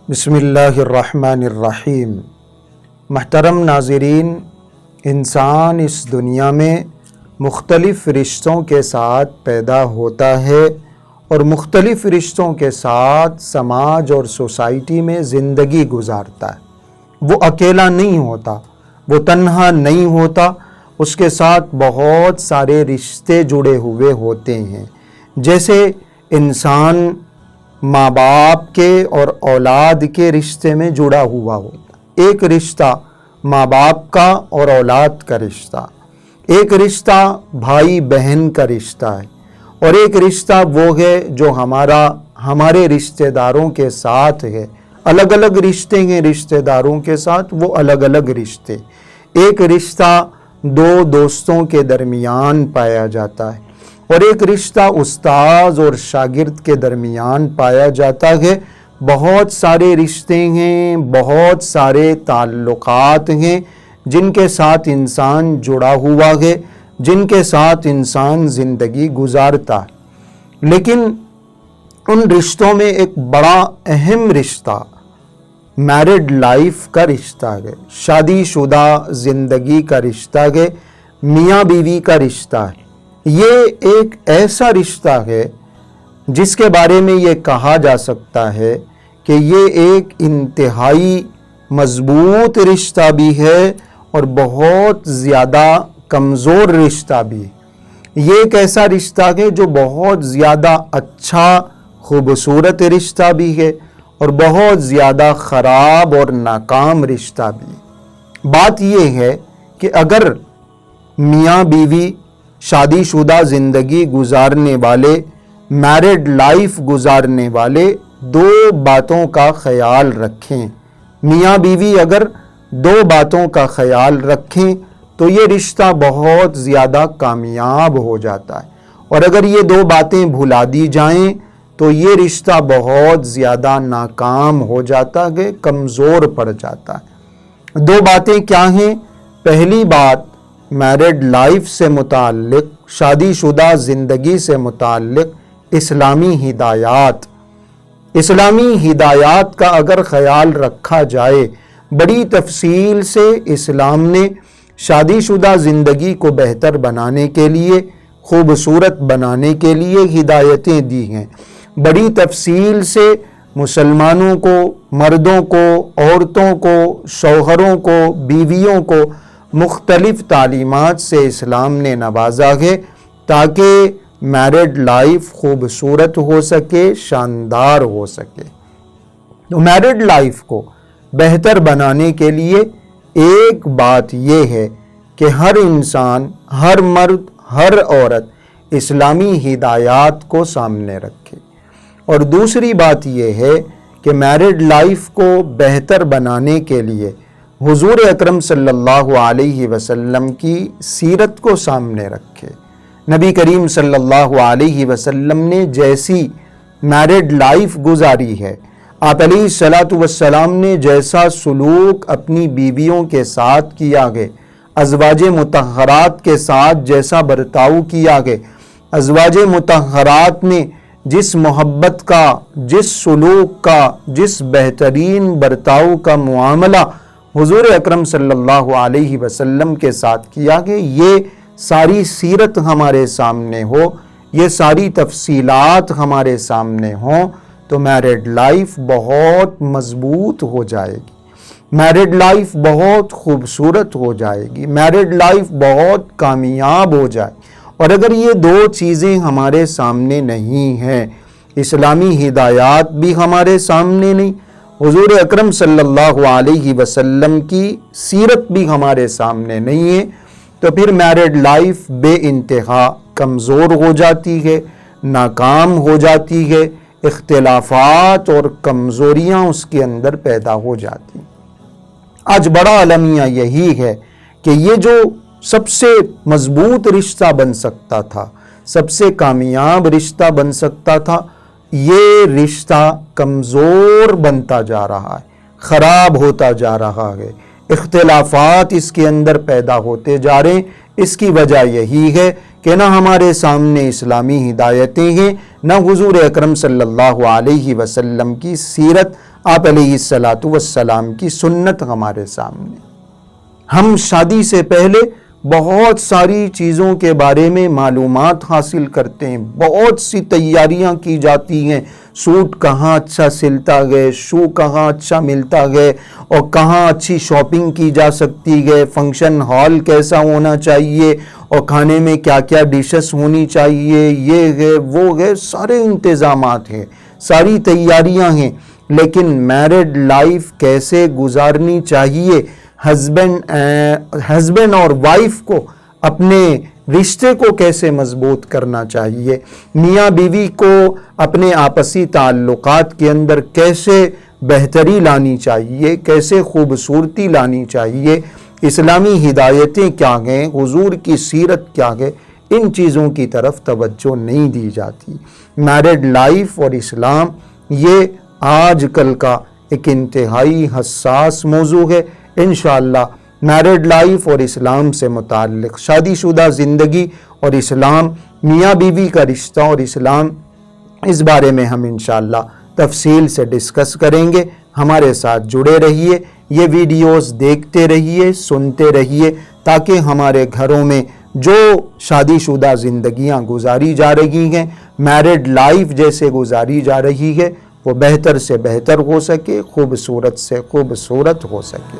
بسم اللہ الرحمن الرحیم۔ محترم ناظرین، انسان اس دنیا میں مختلف رشتوں کے ساتھ پیدا ہوتا ہے اور مختلف رشتوں کے ساتھ سماج اور سوسائٹی میں زندگی گزارتا ہے۔ وہ اکیلا نہیں ہوتا، وہ تنہا نہیں ہوتا، اس کے ساتھ بہت سارے رشتے جڑے ہوئے ہوتے ہیں۔ جیسے انسان ماں باپ کے اور اولاد کے رشتے میں جڑا ہوا ہوتا ہے۔ ایک رشتہ ماں باپ کا اور اولاد کا رشتہ، ایک رشتہ بھائی بہن کا رشتہ ہے، اور ایک رشتہ وہ ہے جو ہمارے رشتہ داروں کے ساتھ ہے۔ الگ الگ رشتے ہیں رشتہ داروں کے ساتھ، وہ الگ الگ رشتے۔ ایک رشتہ دو دوستوں کے درمیان پایا جاتا ہے، اور ایک رشتہ استاذ اور شاگرد کے درمیان پایا جاتا ہے۔ بہت سارے رشتے ہیں، بہت سارے تعلقات ہیں جن کے ساتھ انسان جڑا ہوا ہے، جن کے ساتھ انسان زندگی گزارتا ہے۔ لیکن ان رشتوں میں ایک بڑا اہم رشتہ میرڈ لائف کا رشتہ ہے، شادی شدہ زندگی کا رشتہ ہے، میاں بیوی کا رشتہ ہے۔ یہ ایک ایسا رشتہ ہے جس کے بارے میں یہ کہا جا سکتا ہے کہ یہ ایک انتہائی مضبوط رشتہ بھی ہے اور بہت زیادہ کمزور رشتہ بھی ہے۔ یہ ایک ایسا رشتہ ہے جو بہت زیادہ اچھا خوبصورت رشتہ بھی ہے اور بہت زیادہ خراب اور ناکام رشتہ بھی۔ بات یہ ہے کہ اگر میاں بیوی شادی شدہ زندگی گزارنے والے، میرڈ لائف گزارنے والے دو باتوں کا خیال رکھیں، میاں بیوی اگر دو باتوں کا خیال رکھیں تو یہ رشتہ بہت زیادہ کامیاب ہو جاتا ہے، اور اگر یہ دو باتیں بھلا دی جائیں تو یہ رشتہ بہت زیادہ ناکام ہو جاتا ہے، کمزور پڑ جاتا ہے۔ دو باتیں کیا ہیں؟ پہلی بات میرڈ لائف سے متعلق، شادی شدہ زندگی سے متعلق اسلامی ہدایات۔ اسلامی ہدایات کا اگر خیال رکھا جائے، بڑی تفصیل سے اسلام نے شادی شدہ زندگی کو بہتر بنانے کے لیے، خوبصورت بنانے کے لیے ہدایتیں دی ہیں۔ بڑی تفصیل سے مسلمانوں کو، مردوں کو، عورتوں کو، شوہروں کو، بیویوں کو مختلف تعلیمات سے اسلام نے نوازا ہے تاکہ میرڈ لائف خوبصورت ہو سکے، شاندار ہو سکے۔ تو میرڈ لائف کو بہتر بنانے کے لیے ایک بات یہ ہے کہ ہر انسان، ہر مرد، ہر عورت اسلامی ہدایات کو سامنے رکھے، اور دوسری بات یہ ہے کہ میرڈ لائف کو بہتر بنانے کے لیے حضور اکرم صلی اللہ علیہ وسلم کی سیرت کو سامنے رکھے۔ نبی کریم صلی اللہ علیہ وسلم نے جیسی میرڈ لائف گزاری ہے، آپ علیہ الصلوۃ والسلام نے جیسا سلوک اپنی بیویوں کے ساتھ کیا ہے، ازواج مطہرات کے ساتھ جیسا برتاؤ کیا ہے، ازواج مطہرات نے جس محبت کا، جس سلوک کا، جس بہترین برتاؤ کا معاملہ حضور اکرم صلی اللہ علیہ وسلم کے ساتھ کیا کہ یہ ساری سیرت ہمارے سامنے ہو، یہ ساری تفصیلات ہمارے سامنے ہوں تو میرڈ لائف بہت مضبوط ہو جائے گی، میرڈ لائف بہت خوبصورت ہو جائے گی، میرڈ لائف بہت کامیاب ہو جائے۔ اور اگر یہ دو چیزیں ہمارے سامنے نہیں ہیں، اسلامی ہدایات بھی ہمارے سامنے نہیں، حضور اکرم صلی اللہ علیہ وسلم کی سیرت بھی ہمارے سامنے نہیں ہے، تو پھر میرڈ لائف بے انتہا کمزور ہو جاتی ہے، ناکام ہو جاتی ہے، اختلافات اور کمزوریاں اس کے اندر پیدا ہو جاتی ہیں۔ آج بڑا المیہ یہی ہے کہ یہ جو سب سے مضبوط رشتہ بن سکتا تھا، سب سے کامیاب رشتہ بن سکتا تھا، یہ رشتہ کمزور بنتا جا رہا ہے، خراب ہوتا جا رہا ہے، اختلافات اس کے اندر پیدا ہوتے جا رہے ہیں۔ اس کی وجہ یہی ہے کہ نہ ہمارے سامنے اسلامی ہدایتیں ہیں، نہ حضور اکرم صلی اللہ علیہ وسلم کی سیرت آپ علیہ السلام کی سنت ہمارے سامنے. ہم شادی سے پہلے بہت ساری چیزوں کے بارے میں معلومات حاصل کرتے ہیں، بہت سی تیاریاں کی جاتی ہیں. سوٹ کہاں اچھا سلتا ہے، شو کہاں اچھا ملتا ہے، اور کہاں اچھی شاپنگ کی جا سکتی ہے، فنکشن ہال کیسا ہونا چاہیے، اور کھانے میں کیا کیا ڈشز ہونی چاہیے، یہ ہے وہ ہے، سارے انتظامات ہیں، ساری تیاریاں ہیں. لیکن میرڈ لائف کیسے گزارنی چاہیے، ہسبینڈ اور وائف کو اپنے رشتے کو کیسے مضبوط کرنا چاہیے، میاں بیوی کو اپنے آپسی تعلقات کے اندر کیسے بہتری لانی چاہیے، کیسے خوبصورتی لانی چاہیے، اسلامی ہدایتیں کیا ہیں، حضور کی سیرت کیا ہے، ان چیزوں کی طرف توجہ نہیں دی جاتی. میرڈ لائف اور اسلام یہ آج کل کا ایک انتہائی حساس موضوع ہے. انشاءاللہ میرڈ لائف اور اسلام سے متعلق، شادی شدہ زندگی اور اسلام، میاں بیوی کا رشتہ اور اسلام، اس بارے میں ہم انشاءاللہ تفصیل سے ڈسکس کریں گے. ہمارے ساتھ جڑے رہیے، یہ ویڈیوز دیکھتے رہیے، سنتے رہیے، تاکہ ہمارے گھروں میں جو شادی شدہ زندگیاں گزاری جا رہی ہیں، میرڈ لائف جیسے گزاری جا رہی ہے، وہ بہتر سے بہتر ہو سکے، خوبصورت سے خوبصورت ہو سکے.